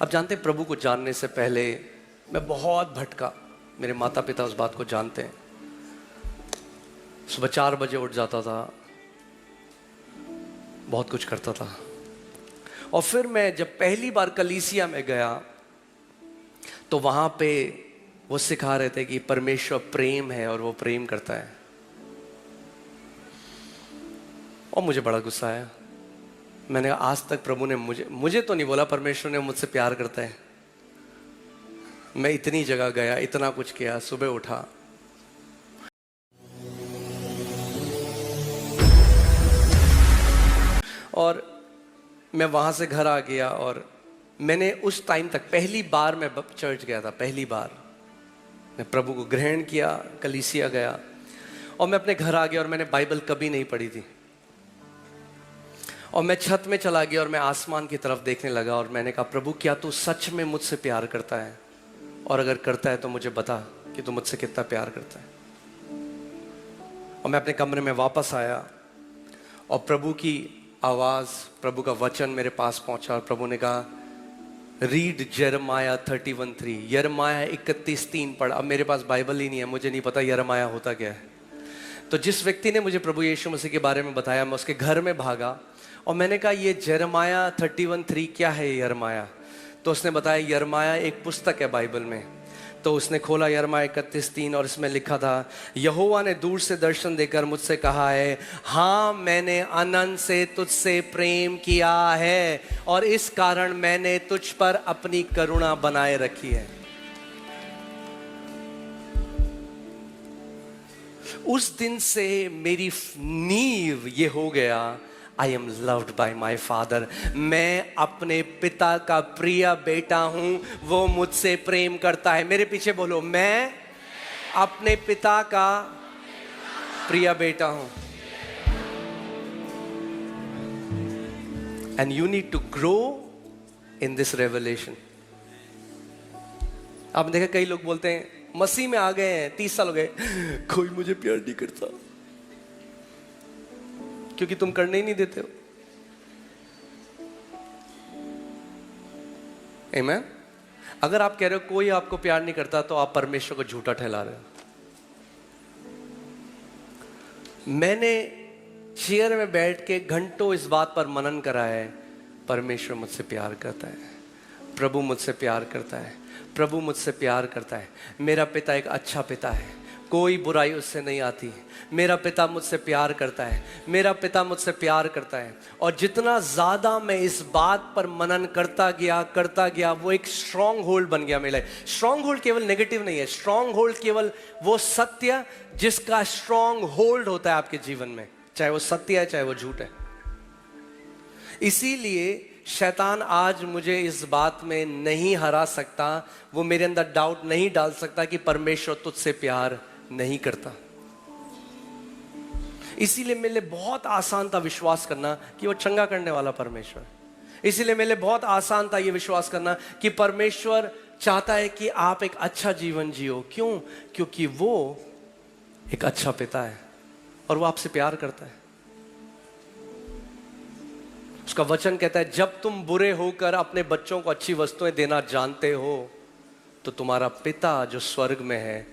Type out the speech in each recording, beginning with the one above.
अब जानते हैं, प्रभु को जानने से पहले मैं बहुत भटका। मेरे माता पिता उस बात को जानते हैं। सुबह 4 बजे उठ जाता था, बहुत कुछ करता था। और फिर मैं जब पहली बार कलीसिया में गया तो वहां पे वो सिखा रहे थे कि परमेश्वर प्रेम है और वो प्रेम करता है। और मुझे बड़ा गुस्सा आया। मैंने कहा, आज तक प्रभु ने मुझे तो नहीं बोला परमेश्वर ने मुझसे प्यार करता है। मैं इतनी जगह गया, इतना कुछ किया, सुबह उठा। और मैं वहां से घर आ गया और मैंने उस टाइम तक पहली बार मैं चर्च गया था। पहली बार मैं प्रभु को ग्रहण किया, कलीसिया गया और मैं अपने घर आ गया और मैंने बाइबल कभी नहीं पढ़ी थी। और मैं छत में चला गया और मैं आसमान की तरफ देखने लगा और मैंने कहा, प्रभु क्या तू सच में मुझसे प्यार करता है? और अगर करता है तो मुझे बता कि तू मुझसे कितना प्यार करता है। और मैं अपने कमरे में वापस आया और प्रभु की आवाज, प्रभु का वचन मेरे पास पहुंचा और प्रभु ने कहा, रीड यिर्मयाह 31:3। यिर्मयाह 31:3 पढ़। अब मेरे पास बाइबल ही नहीं है, मुझे नहीं पता यिर्मयाह होता क्या है। तो जिस व्यक्ति ने मुझे प्रभु यीशु मसीह के बारे में बताया, मैं उसके घर में भागा और मैंने कहा, ये यिर्मयाह 31:3 क्या है यिर्मयाह? तो उसने बताया, यिर्मयाह एक पुस्तक है बाइबल में। तो उसने खोला यिर्मयाह 31:3 और इसमें लिखा था, यहोवा ने दूर से दर्शन देकर मुझसे कहा है, हाँ मैंने अनंत से तुझसे प्रेम किया है और इस कारण मैंने तुझ पर अपनी करुणा बनाए रखी है। उस दिन से मेरी नींव ये हो गया, I am loved by my father. मैं अपने पिता का प्रिय बेटा हूं, वो मुझसे प्रेम करता है। मेरे पीछे बोलो, मैं अपने पिता का प्रिय बेटा हूं। And you need to grow in this revelation. आप देखा, कई लोग बोलते हैं मसीह में आ गए हैं, 30 साल हो गए, कोई मुझे प्यार नहीं करता, क्योंकि तुम करने ही नहीं देते हो। आमीन। अगर आप कह रहे हो कोई आपको प्यार नहीं करता, तो आप परमेश्वर को झूठा ठहरा रहे हो। मैंने चेयर में बैठ के घंटों इस बात पर मनन करा है, परमेश्वर मुझसे प्यार करता है, प्रभु मुझसे प्यार करता है, प्रभु मुझसे प्यार करता है। मेरा पिता एक अच्छा पिता है, कोई बुराई उससे नहीं आती। मेरा पिता मुझसे प्यार करता है, मेरा पिता मुझसे प्यार करता है। और जितना ज़्यादा मैं इस बात पर मनन करता गया, वो एक स्ट्रॉन्ग होल्ड बन गया मेरे लिए। स्ट्रॉन्ग होल्ड केवल नेगेटिव नहीं है, स्ट्रॉन्ग होल्ड केवल वो सत्य जिसका स्ट्रॉन्ग होल्ड होता है आपके जीवन में, चाहे वो सत्य है चाहे वो झूठ है। इसीलिए शैतान आज मुझे इस बात में नहीं हरा सकता, वो मेरे अंदर डाउट नहीं डाल सकता कि परमेश्वर तुझसे प्यार नहीं करता। इसीलिए मेरे लिए बहुत आसान था विश्वास करना कि वो चंगा करने वाला परमेश्वर। इसीलिए मेरे लिए बहुत आसान था ये विश्वास करना कि परमेश्वर चाहता है कि आप एक अच्छा जीवन जियो। क्यों? क्योंकि वो एक अच्छा पिता है और वो आपसे प्यार करता है। उसका वचन कहता है, जब तुम बुरे होकर अपने बच्चों को अच्छी वस्तुएं देना जानते हो, तो तुम्हारा पिता जो स्वर्ग में है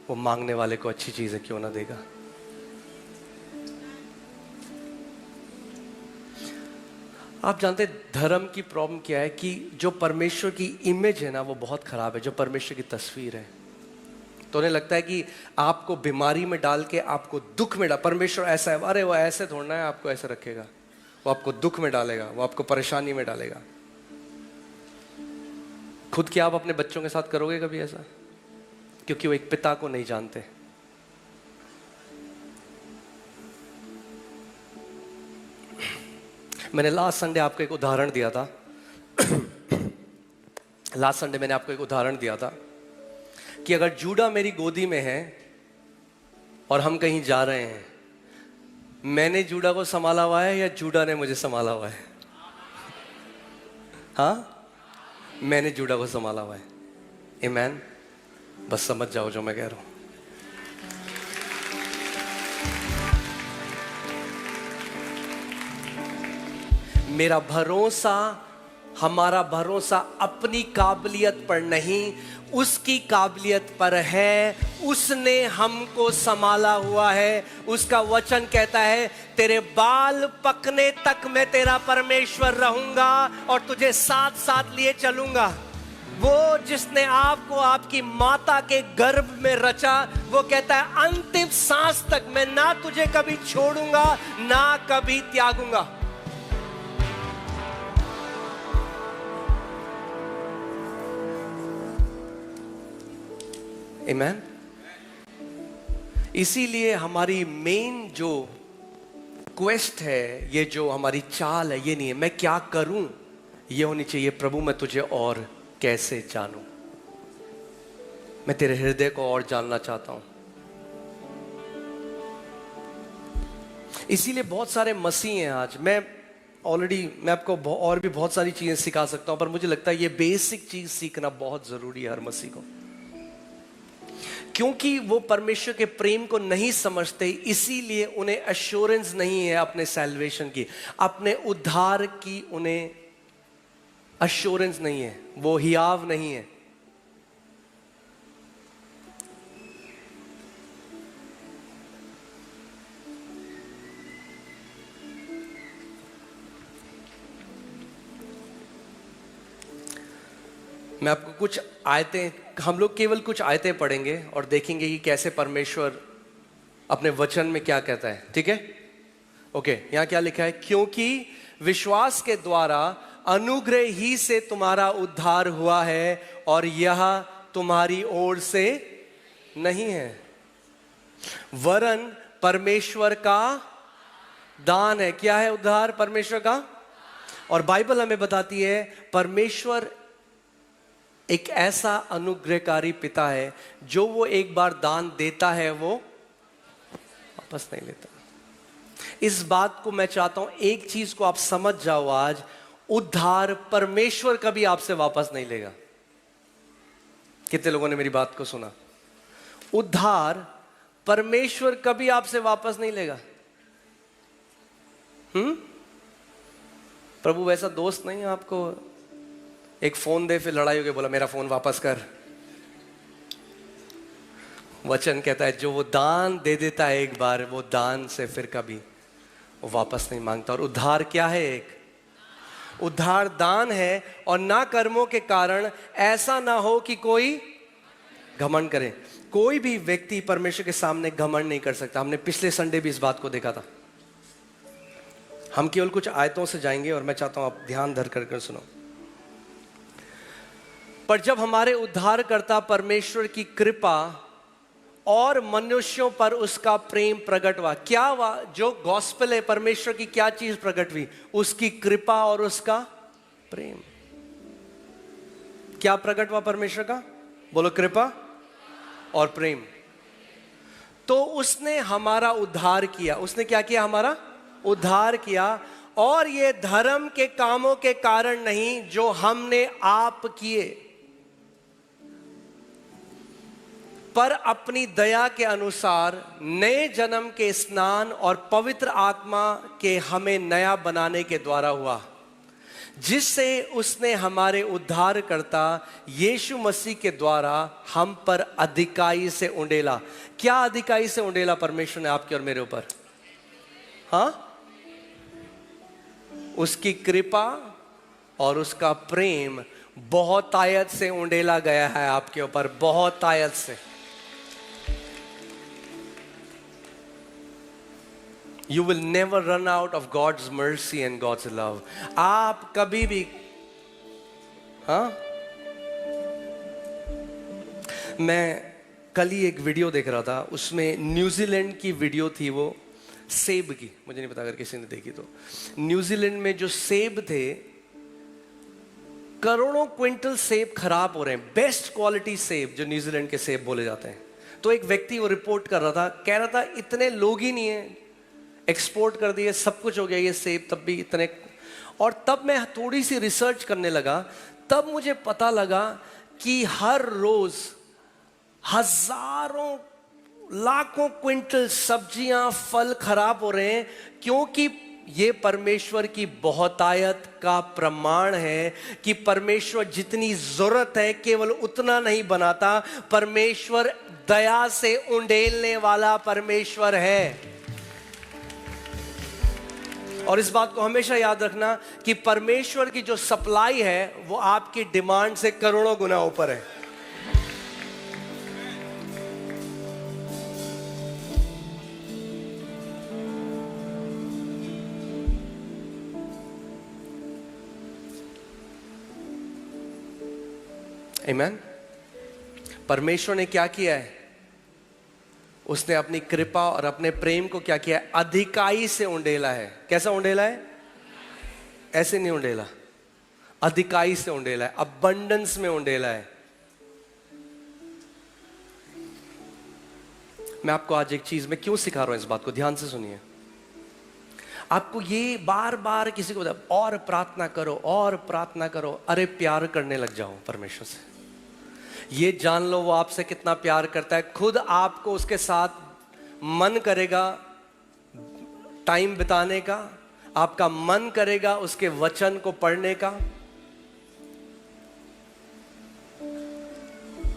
वो मांगने वाले को अच्छी चीजें क्यों ना देगा। आप जानते हैं धर्म की प्रॉब्लम क्या है कि जो परमेश्वर की इमेज है ना, वो बहुत खराब है। जो परमेश्वर की तस्वीर है, तो उन्हें लगता है कि आपको बीमारी में डाल के, आपको दुख में डाल, परमेश्वर ऐसा है, अरे वो ऐसे थोड़ना है, आपको ऐसे रखेगा, वो आपको दुख में डालेगा, वो आपको परेशानी में डालेगा। खुद क्या आप अपने बच्चों के साथ करोगे कभी ऐसा? क्योंकि वो एक पिता को नहीं जानते। मैंने लास्ट संडे आपको एक उदाहरण दिया था लास्ट संडे मैंने आपको एक उदाहरण दिया था कि अगर जूडा मेरी गोदी में है और हम कहीं जा रहे हैं, मैंने जूडा को संभाला हुआ है या जूडा ने मुझे संभाला हुआ है? हाँ, मैंने जूडा को संभाला हुआ है। आमीन। बस समझ जाओ जो मैं कह रहा हूं। मेरा भरोसा हमारा भरोसा अपनी काबिलियत पर नहीं, उसकी काबिलियत पर है। उसने हमको संभाला हुआ है। उसका वचन कहता है, तेरे बाल पकने तक मैं तेरा परमेश्वर रहूंगा और तुझे साथ साथ लिए चलूंगा। वो जिसने आपको आपकी माता के गर्भ में रचा, वो कहता है अंतिम सांस तक मैं ना तुझे कभी छोड़ूंगा ना कभी त्यागूंगा। आमीन। इसीलिए हमारी मेन जो क्वेस्ट है, ये जो हमारी चाल है, ये नहीं है मैं क्या करूं, ये होनी चाहिए प्रभु मैं तुझे और कैसे जानूं। मैं तेरे हृदय को और जानना चाहता हूं। इसीलिए बहुत सारे मसीह हैं आज। मैं आपको और भी बहुत सारी चीजें सिखा सकता हूं, पर मुझे लगता है ये बेसिक चीज सीखना बहुत जरूरी है हर मसीह को, क्योंकि वो परमेश्वर के प्रेम को नहीं समझते। इसीलिए उन्हें एश्योरेंस नहीं है अपने सैल्वेशन की, अपने उद्धार की उन्हें एश्योरेंस नहीं है, वो हियाव नहीं है। मैं आपको कुछ आयतें, हम लोग केवल कुछ आयतें पढ़ेंगे और देखेंगे कि कैसे परमेश्वर अपने वचन में क्या कहता है। ठीक है? ओके, यहां क्या लिखा है? क्योंकि विश्वास के द्वारा अनुग्रह ही से तुम्हारा उद्धार हुआ है और यह तुम्हारी ओर से नहीं है, वरन परमेश्वर का दान है। क्या है उद्धार? परमेश्वर का। और बाइबल हमें बताती है परमेश्वर एक ऐसा अनुग्रहकारी पिता है, जो वो एक बार दान देता है वो वापस नहीं लेता। इस बात को मैं चाहता हूं, एक चीज को आप समझ जाओ आज, उद्धार परमेश्वर कभी आपसे वापस नहीं लेगा। कितने लोगों ने मेरी बात को सुना? उद्धार परमेश्वर कभी आपसे वापस नहीं लेगा। प्रभु वैसा दोस्त नहीं है आपको, एक फोन दे फिर लड़ाई हो गई, बोला मेरा फोन वापस कर। वचन कहता है जो वो दान दे देता है एक बार, वो दान से फिर कभी वो वापस नहीं मांगता। और उद्धार क्या है? एक उद्धार दान है, और ना कर्मों के कारण, ऐसा ना हो कि कोई घमंड करे। कोई भी व्यक्ति परमेश्वर के सामने घमंड नहीं कर सकता। हमने पिछले संडे भी इस बात को देखा था। हम केवल कुछ आयतों से जाएंगे और मैं चाहता हूं आप ध्यान धर कर सुनो। पर जब हमारे उद्धारकर्ता परमेश्वर की कृपा और मनुष्यों पर उसका प्रेम प्रकट हुआ, क्या हुआ? जो गॉस्पेल है, परमेश्वर की क्या चीज प्रकट हुई? उसकी कृपा और उसका प्रेम। क्या प्रकट हुआ परमेश्वर का? बोलो, कृपा और प्रेम। तो उसने हमारा उद्धार किया। उसने क्या किया? हमारा उद्धार किया। और ये धर्म के कामों के कारण नहीं जो हमने आप किए, पर अपनी दया के अनुसार नए जन्म के स्नान और पवित्र आत्मा के हमें नया बनाने के द्वारा हुआ, जिससे उसने हमारे उद्धारकर्ता यीशु मसीह के द्वारा हम पर अधिकाई से उंडेला। क्या अधिकाई से उंडेला परमेश्वर ने आपके और मेरे ऊपर? हाँ, उसकी कृपा और उसका प्रेम बहुत आयत से उंडेला गया है आपके ऊपर, बहुत आयत से। You will never run out of God's mercy and God's love. आप कभी भी, हाँ, मैं कल ही एक वीडियो देख रहा था, उसमें न्यूजीलैंड की वीडियो थी, वो सेब की, मुझे नहीं पता अगर किसी ने देखी तो। न्यूजीलैंड में जो सेब थे, करोड़ों क्विंटल सेब खराब हो रहे हैं, बेस्ट क्वालिटी सेब जो न्यूजीलैंड के सेब बोले जाते हैं। तो एक व्यक्ति वो रिपोर्ट कर रहा था, कह रहा था इतने लोग ही नहीं है, एक्सपोर्ट कर दिए, सब कुछ हो गया ये सेब, तब भी इतने। और तब मैं थोड़ी सी रिसर्च करने लगा, तब मुझे पता लगा कि हर रोज हजारों लाखों क्विंटल सब्जियां फल खराब हो रहे हैं, क्योंकि ये परमेश्वर की बहुतायत का प्रमाण है कि परमेश्वर जितनी जरूरत है केवल उतना नहीं बनाता, परमेश्वर दया से उंडेलने वाला परमेश्वर है। और इस बात को हमेशा याद रखना कि परमेश्वर की जो सप्लाई है वो आपकी डिमांड से करोड़ों गुना ऊपर है। आमीन। परमेश्वर ने क्या किया है? उसने अपनी कृपा और अपने प्रेम को क्या किया है? अधिकाई से उंडेला है। कैसा उंडेला है? ऐसे नहीं उंडेला, अधिकाई से उंडेला है, अबंडेंस में उंडेला है। मैं आपको आज एक चीज में क्यों सिखा रहा हूं, इस बात को ध्यान से सुनिए। आपको ये बार बार किसी को और प्रार्थना करो और प्रार्थना करो, अरे प्यार करने लग जाओ परमेश्वर से। ये जान लो वो आपसे कितना प्यार करता है। खुद आपको उसके साथ मन करेगा टाइम बिताने का, आपका मन करेगा उसके वचन को पढ़ने का।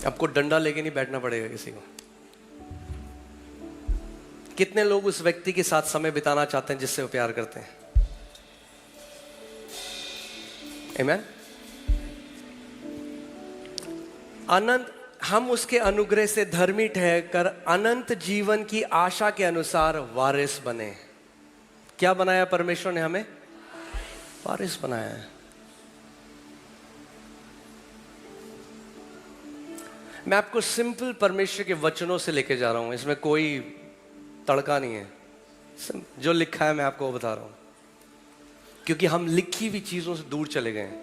आपको डंडा लेके नहीं बैठना पड़ेगा किसी को। कितने लोग उस व्यक्ति के साथ समय बिताना चाहते हैं जिससे वो प्यार करते हैं? आमीन। अनंत, हम उसके अनुग्रह से धर्मी ठहरकर अनंत जीवन की आशा के अनुसार वारिस बने। क्या बनाया परमेश्वर ने हमें? वारिस बनाया है। मैं आपको सिंपल परमेश्वर के वचनों से लेके जा रहा हूं, इसमें कोई तड़का नहीं है। जो लिखा है मैं आपको वो बता रहा हूं, क्योंकि हम लिखी हुई चीजों से दूर चले गए हैं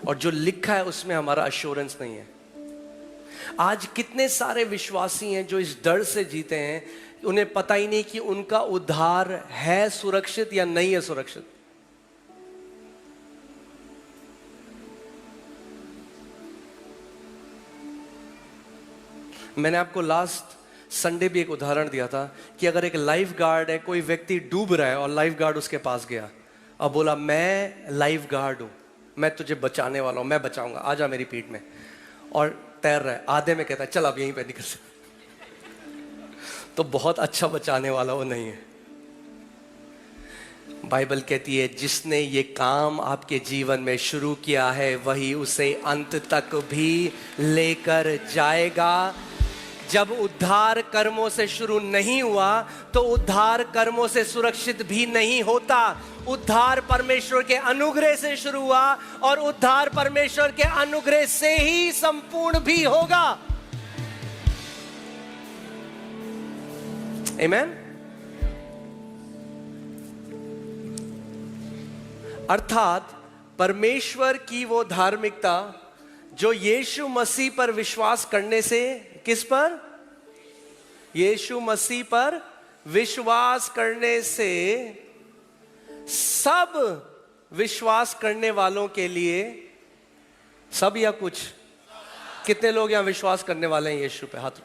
और जो लिखा है उसमें हमारा अश्योरेंस नहीं है। आज कितने सारे विश्वासी हैं जो इस डर से जीते हैं, उन्हें पता ही नहीं कि उनका उद्धार है सुरक्षित या नहीं है सुरक्षित। मैंने आपको लास्ट संडे भी एक उदाहरण दिया था कि अगर एक लाइफ गार्ड है, कोई व्यक्ति डूब रहा है और लाइफ गार्ड उसके पास गया और बोला मैं लाइफ गार्ड हूं, मैं तुझे बचाने वाला हूं, मैं बचाऊंगा, आजा मेरी पीठ में, और तैर रहा है, आधे में कहता है चल अब यहीं पे निकल सकते, तो बहुत अच्छा बचाने वाला वो नहीं है। बाइबल कहती है जिसने ये काम आपके जीवन में शुरू किया है वही उसे अंत तक भी लेकर जाएगा। जब उद्धार कर्मों से शुरू नहीं हुआ तो उद्धार कर्मों से सुरक्षित भी नहीं होता। उद्धार परमेश्वर के अनुग्रह से शुरू हुआ और उद्धार परमेश्वर के अनुग्रह से ही संपूर्ण भी होगा। आमीन। अर्थात परमेश्वर की वो धार्मिकता जो यीशु मसीह पर विश्वास करने से, किस पर? यीशु मसीह पर विश्वास करने से सब विश्वास करने वालों के लिए, सब या कुछ? कितने लोग यहां विश्वास करने वाले हैं यीशु पे? हाथ।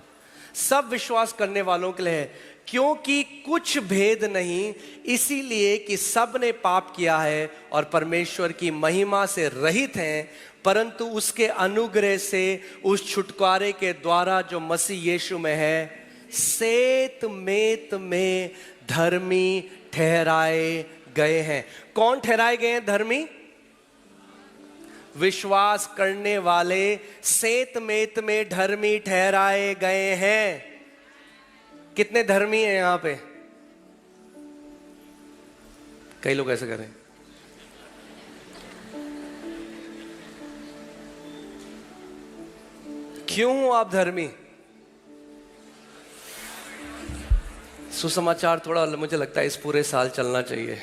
सब विश्वास करने वालों के लिए है, क्योंकि कुछ भेद नहीं, इसीलिए कि सब ने पाप किया है और परमेश्वर की महिमा से रहित हैं, परंतु उसके अनुग्रह से उस छुटकारे के द्वारा जो मसीह यीशु में है सेत मेत में धर्मी ठहराए गए हैं। कौन ठहराए गए हैं धर्मी? विश्वास करने वाले सेत मेत में धर्मी ठहराए गए हैं। कितने धर्मी हैं यहां पे? कई लोग ऐसे करें। क्यों आप धर्मी? सुसमाचार थोड़ा मुझे लगता है इस पूरे साल चलना चाहिए।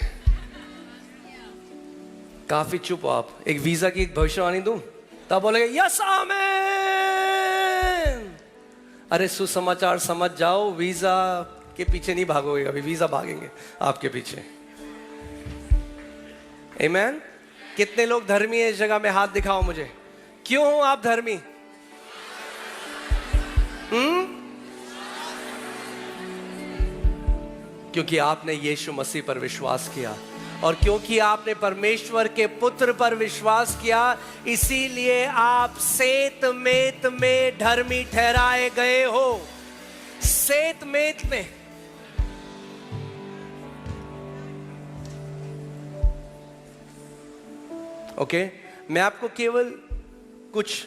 काफी चुप हो आप। एक वीजा की भविष्यवाणी दूं तब बोलेंगे यस आमेन। अरे सुसमाचार समझ जाओ, वीजा के पीछे नहीं भागोगे, अभी वीजा भागेंगे आपके पीछे। आमेन। कितने लोग धर्मी हैं इस जगह में? हाथ दिखाओ मुझे। क्यों हो आप धर्मी? क्योंकि आपने यीशु मसीह पर विश्वास किया, और क्योंकि आपने परमेश्वर के पुत्र पर विश्वास किया, इसीलिए आप सेत मेत में धर्मी ठहराए गए हो। सेत मेत में। ओके, मैं आपको केवल कुछ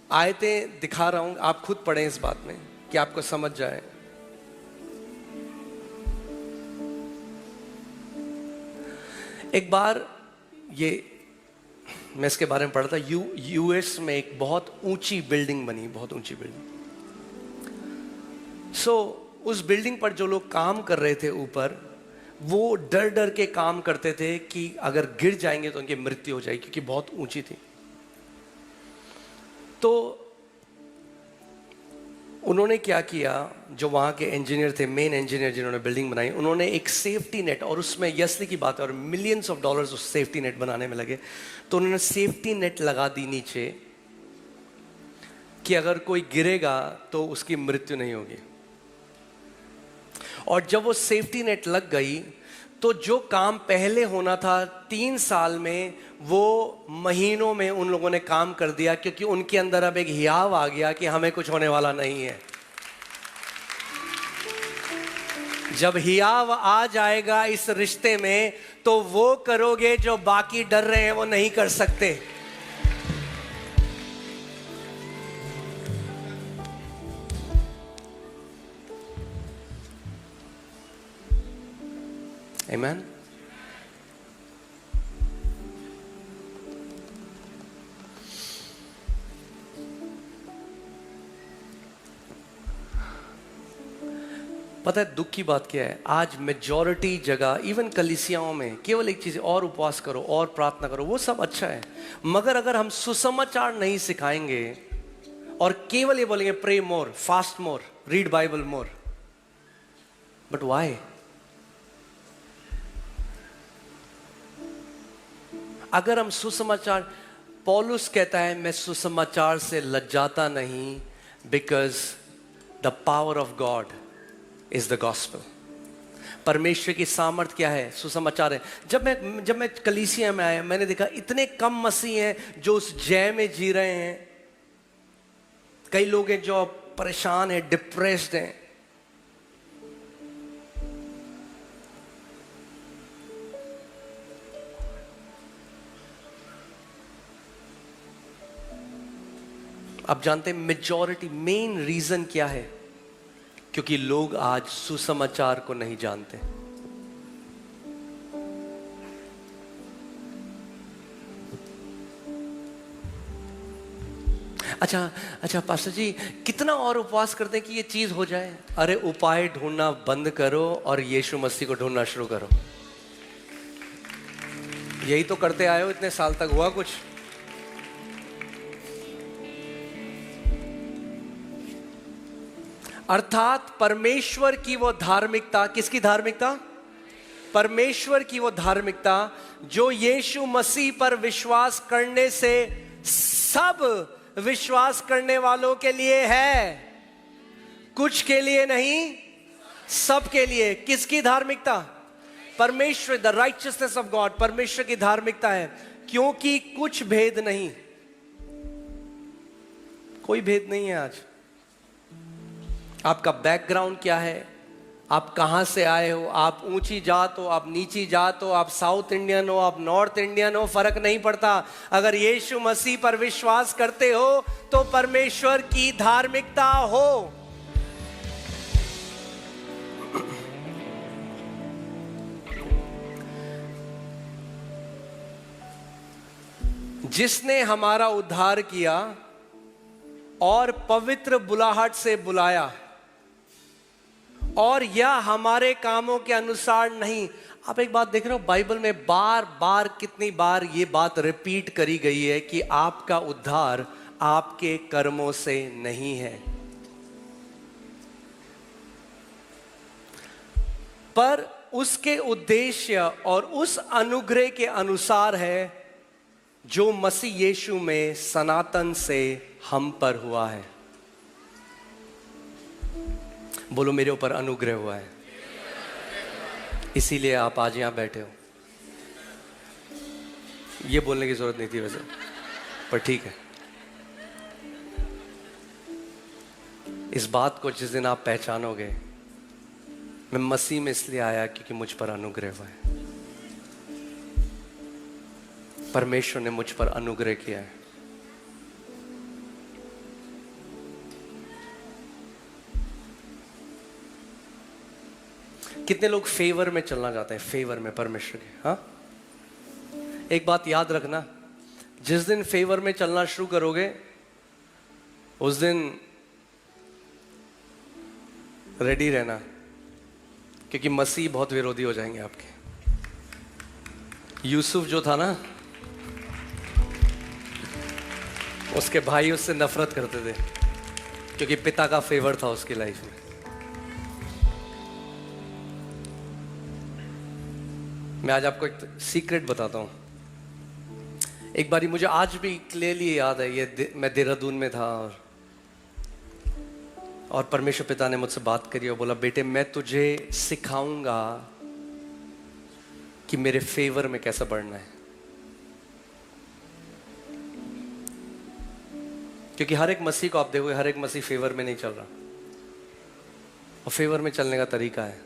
आयतें दिखा रहा हूं, आप खुद पढ़ें इस बात में कि आपको समझ जाए। एक बार मैं इसके बारे में पढ़ा था, यूएस में एक बहुत ऊंची बिल्डिंग बनी, बहुत ऊंची बिल्डिंग। उस बिल्डिंग पर जो लोग काम कर रहे थे ऊपर, वो डर डर के काम करते थे कि अगर गिर जाएंगे तो उनकी मृत्यु हो जाएगी, क्योंकि बहुत ऊंची थी। तो उन्होंने क्या किया, जो वहाँ के इंजीनियर थे, मेन इंजीनियर जिन्होंने बिल्डिंग बनाई, उन्होंने एक सेफ्टी नेट, और उसमें यस्ली की बात है, और मिलियंस ऑफ डॉलर्स उस सेफ्टी नेट बनाने में लगे। तो उन्होंने सेफ्टी नेट लगा दी नीचे कि अगर कोई गिरेगा तो उसकी मृत्यु नहीं होगी। और जब वो सेफ्टी नेट लग गई तो जो काम पहले होना था 3 साल में, वो महीनों में उन लोगों ने काम कर दिया, क्योंकि उनके अंदर अब एक हियाव आ गया कि हमें कुछ होने वाला नहीं है। जब हियाव आ जाएगा इस रिश्ते में, तो वो करोगे जो बाकी डर रहे हैं वो नहीं कर सकते। Amen? पता है दुख की बात क्या है, आज मेजॉरिटी जगह, इवन कलीसियाओं में, केवल एक चीज, और उपवास करो और प्रार्थना करो, वो सब अच्छा है, मगर अगर हम सुसमाचार नहीं सिखाएंगे और केवल ये बोलेंगे pray more, fast more, read Bible more, but why? अगर हम सुसमाचार, पौलुस कहता है मैं सुसमाचार से लज्जाता नहीं, because the power of God is the gospel. परमेश्वर की सामर्थ क्या है? सुसमाचार है। जब मैं कलीसिया में आया, मैंने देखा इतने कम मसीह हैं जो उस जय में जी रहे हैं। कई लोग हैं जो परेशान हैं, डिप्रेस्ड हैं। आप जानते हैं मेजॉरिटी, मेन रीजन क्या है? क्योंकि लोग आज सुसमाचार को नहीं जानते। अच्छा पास्टर जी, कितना और उपवास करते हैं कि ये चीज हो जाए? अरे उपाय ढूंढना बंद करो और यीशु मसीह को ढूंढना शुरू करो। यही तो करते आए हो इतने साल तक, हुआ कुछ? अर्थात परमेश्वर की वो धार्मिकता, किसकी धार्मिकता? परमेश्वर की वो धार्मिकता जो यीशु मसीह पर विश्वास करने से सब विश्वास करने वालों के लिए है, कुछ के लिए नहीं, सब के लिए। किसकी धार्मिकता? परमेश्वर, द राइचियसनेस ऑफ गॉड, परमेश्वर की धार्मिकता है। क्योंकि कुछ भेद नहीं, कोई भेद नहीं है। आज आपका बैकग्राउंड क्या है, आप कहां से आए हो, आप ऊंची जात हो, आप नीची जात हो, आप साउथ इंडियन हो, आप नॉर्थ इंडियन हो, फर्क नहीं पड़ता। अगर यीशु मसीह पर विश्वास करते हो तो परमेश्वर की धार्मिकता हो। जिसने हमारा उद्धार किया और पवित्र बुलाहट से बुलाया, और यह हमारे कामों के अनुसार नहीं। आप एक बात देख रहे हो, बाइबल में बार बार, कितनी बार ये बात रिपीट करी गई है कि आपका उद्धार आपके कर्मों से नहीं है, पर उसके उद्देश्य और उस अनुग्रह के अनुसार है जो मसीह यीशु में सनातन से हम पर हुआ है। बोलो, मेरे ऊपर अनुग्रह हुआ है। इसीलिए आप आज यहाँ बैठे हो। ये बोलने की जरूरत नहीं थी वैसे, पर ठीक है। इस बात को जिस दिन आप पहचानोगे, मैं मसीह में इसलिए आया क्योंकि मुझ पर अनुग्रह हुआ है। परमेश्वर ने मुझ पर अनुग्रह किया है। कितने लोग फेवर में चलना चाहते हैं, फेवर में परमेश्वर के। हाँ, एक बात याद रखना, जिस दिन फेवर में चलना शुरू करोगे उस दिन रेडी रहना, क्योंकि मसीह बहुत विरोधी हो जाएंगे आपके। यूसुफ जो था ना, उसके भाई उससे नफरत करते थे क्योंकि पिता का फेवर था उसकी लाइफ में। मैं आज आपको एक सीक्रेट बताता हूं। एक बारी मुझे आज भी क्लियरली याद है, मैं देहरादून में था और परमेश्वर पिता ने मुझसे बात करी और बोला, बेटे मैं तुझे सिखाऊंगा कि मेरे फेवर में कैसा बढ़ना है। क्योंकि हर एक मसीह को आप देखोगे, हर एक मसीह फेवर में नहीं चल रहा, और फेवर में चलने का तरीका है।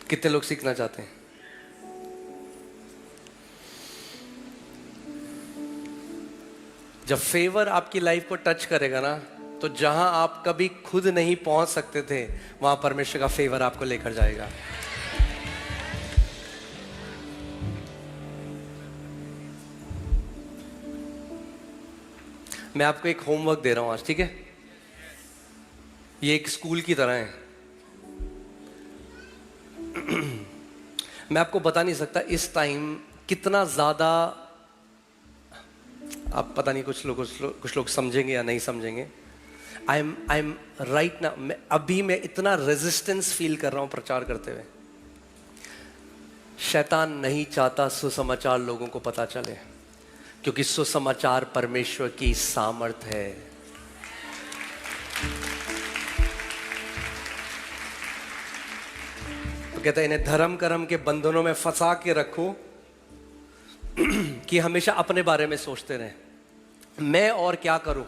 कितने लोग सीखना चाहते हैं? जब फेवर आपकी लाइफ को टच करेगा ना, तो जहां आप कभी खुद नहीं पहुंच सकते थे, वहां परमेश्वर का फेवर आपको लेकर जाएगा। मैं आपको एक होमवर्क दे रहा हूं आज, ठीक है? ये एक स्कूल की तरह है। मैं आपको बता नहीं सकता इस टाइम कितना ज्यादा, आप पता नहीं कुछ लोग समझेंगे या नहीं समझेंगे। आई एम राइट ना, अभी मैं इतना रेजिस्टेंस फील कर रहा हूं प्रचार करते हुए। शैतान नहीं चाहता सुसमाचार लोगों को पता चले, क्योंकि सुसमाचार परमेश्वर की सामर्थ है। तो कहते हैं इन्हें धर्म कर्म के बंधनों में फंसा के रखो कि हमेशा अपने बारे में सोचते रहे, मैं और क्या करूं।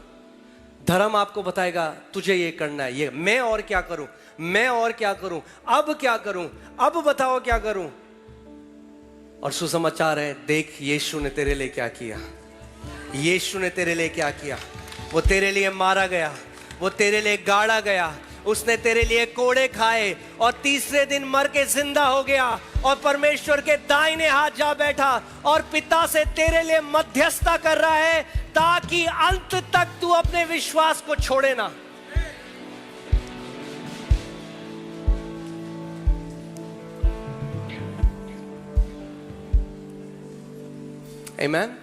धर्म आपको बताएगा तुझे ये करना है, ये मैं और क्या करूं, मैं और क्या करूं, अब क्या करूं, अब बताओ क्या करूं। और सुसमाचार है, देख यीशु ने तेरे लिए क्या किया, यीशु ने तेरे लिए क्या किया। वो तेरे लिए मारा गया, वो तेरे लिए गाड़ा गया, उसने तेरे लिए कोड़े खाए और तीसरे दिन मर के जिंदा हो गया और परमेश्वर के दाहिने हाथ जा बैठा और पिता से तेरे लिए मध्यस्थता कर रहा है, ताकि अंत तक तू अपने विश्वास को छोड़े ना। आमीन।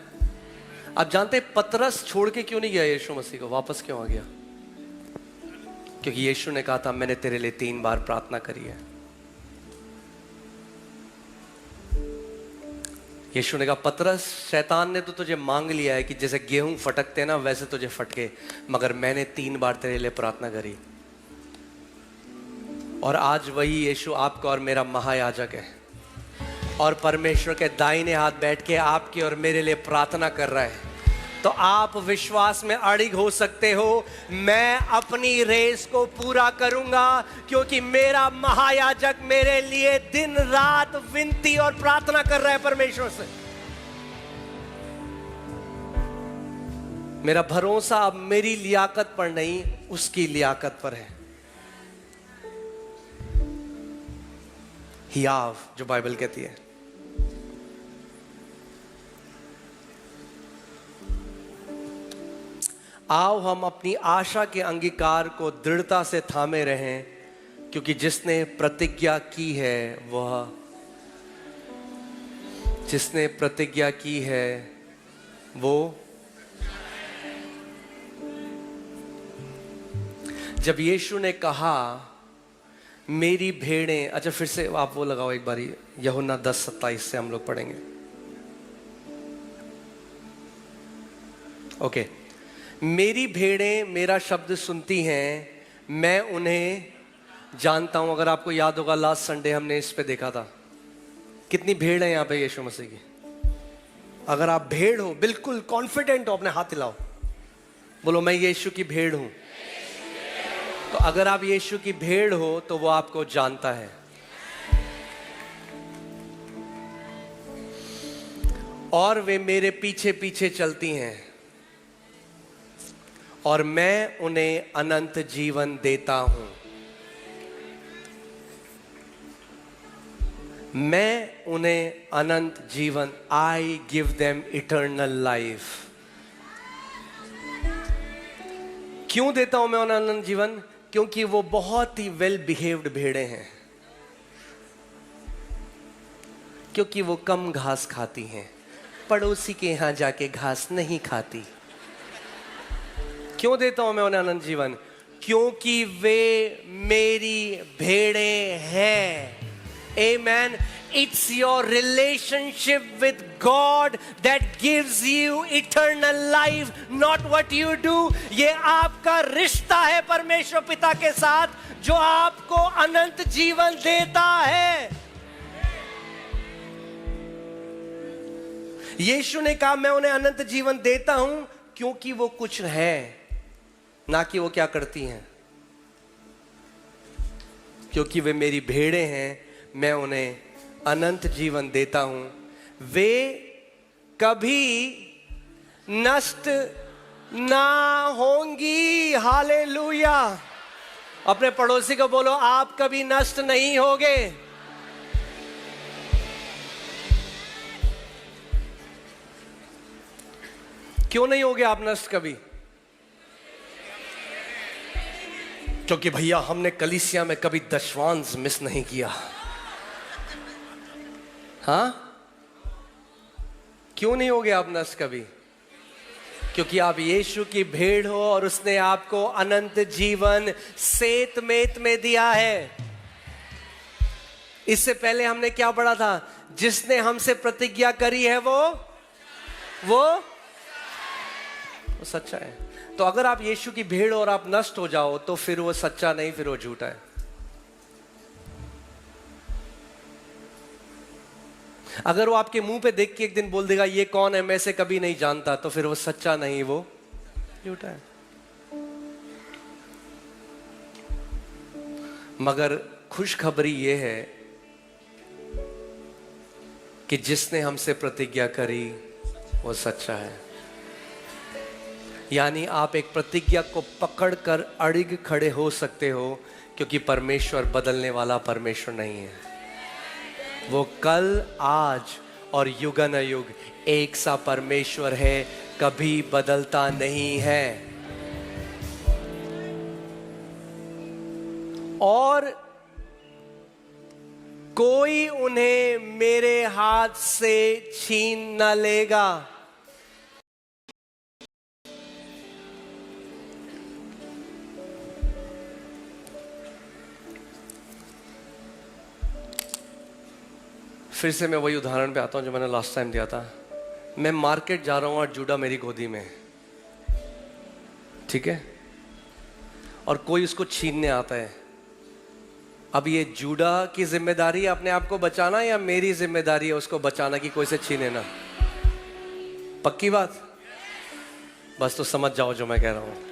आप जानते पतरस छोड़ के क्यों नहीं गया यीशु मसीह को, वापस क्यों आ गया? क्योंकि यीशु ने कहा था मैंने तेरे लिए 3 बार प्रार्थना करी है। यीशु ने कहा पतरस, शैतान ने तो तुझे मांग लिया है कि जैसे गेहूं फटकते ना वैसे तुझे फटके, मगर मैंने 3 बार तेरे लिए प्रार्थना करी। और आज वही यीशु आपका और मेरा महायाजक है और परमेश्वर के दाहिने हाथ बैठ के आपके और मेरे लिए प्रार्थना कर रहा है। तो आप विश्वास में अड़िग हो सकते हो, मैं अपनी रेस को पूरा करूंगा, क्योंकि मेरा महायाजक मेरे लिए दिन रात विनती और प्रार्थना कर रहा है परमेश्वर से। मेरा भरोसा अब मेरी लियाकत पर नहीं, उसकी लियाकत पर है। हियाव जो बाइबल कहती है। आओ हम अपनी आशा के अंगीकार को दृढ़ता से थामे रहें, क्योंकि जिसने प्रतिज्ञा की है वो जब यीशु ने कहा मेरी भेड़ें, अच्छा फिर से आप वो लगाओ एक बारी, यूहन्ना 10:27 से हम लोग पढ़ेंगे। ओके। मेरी भेड़ें मेरा शब्द सुनती हैं, मैं उन्हें जानता हूं, अगर आपको याद होगा लास्ट संडे हमने इस पे देखा था कितनी भीड़ है यहाँ पे यीशु मसीह की। अगर आप भेड़ हो, बिल्कुल कॉन्फिडेंट हो, अपने हाथ हिलाओ, बोलो मैं यीशु की भेड़ हूं। तो अगर आप यीशु की भेड़ हो तो वो आपको जानता है, और वे मेरे पीछे पीछे चलती हैं और मैं उन्हें अनंत जीवन देता हूं। मैं उन्हें अनंत जीवन, I give them eternal life. क्यों देता हूं मैं उन्हें अनंत जीवन? क्योंकि वो बहुत ही वेल बिहेव्ड भेड़े हैं, क्योंकि वो कम घास खाती हैं, पड़ोसी के यहां जाके घास नहीं खाती। क्यों देता हूं मैं उन्हें अनंत जीवन? क्योंकि वे मेरी भेड़े हैं। Amen. It's your relationship with God that gives you eternal life, not what you do. ये आपका रिश्ता है परमेश्वर पिता के साथ जो आपको अनंत जीवन देता है। यीशु ने कहा मैं उन्हें अनंत जीवन देता हूं क्योंकि वो कुछ है, ना कि वो क्या करती हैं। क्योंकि वे मेरी भेड़े हैं, मैं उन्हें अनंत जीवन देता हूं, वे कभी नष्ट ना होंगी। हालेलुया। अपने पड़ोसी को बोलो आप कभी नष्ट नहीं होगे। क्यों नहीं होगे आप नष्ट कभी? क्योंकि भैया हमने कलीसिया में कभी दशवांश मिस नहीं किया। हाँ, क्यों नहीं होगे आप नष्ट कभी? क्योंकि आप यीशु की भेड़ हो और उसने आपको अनंत जीवन सेत मेत में दिया है। इससे पहले हमने क्या पढ़ा था? जिसने हमसे प्रतिज्ञा करी है वो सच्चा है। तो अगर आप यीशु की भेड़ और आप नष्ट हो जाओ तो फिर वो सच्चा नहीं, फिर वो झूठा है। अगर वो आपके मुंह पे देख के एक दिन बोल देगा ये कौन है, मैं इसे कभी नहीं जानता, तो फिर वो सच्चा नहीं, वो झूठा है। मगर खुशखबरी ये है कि जिसने हमसे प्रतिज्ञा करी वो सच्चा है। यानी आप एक प्रतिज्ञा को पकड़कर अड़िग खड़े हो सकते हो, क्योंकि परमेश्वर बदलने वाला परमेश्वर नहीं है। वो कल, आज और युगानुयुग एक सा परमेश्वर है, कभी बदलता नहीं है। और कोई उन्हें मेरे हाथ से छीन न लेगा। फिर से मैं वही उदाहरण पे आता हूं जो मैंने लास्ट टाइम दिया था। मैं मार्केट जा रहा हूं और जूडा मेरी गोदी में, ठीक है, और कोई उसको छीनने आता है। अब ये जूडा की जिम्मेदारी है अपने आप को बचाना या मेरी जिम्मेदारी है उसको बचाना कि कोई से छीने ना? पक्की बात? बस तो समझ जाओ जो मैं कह रहा हूं।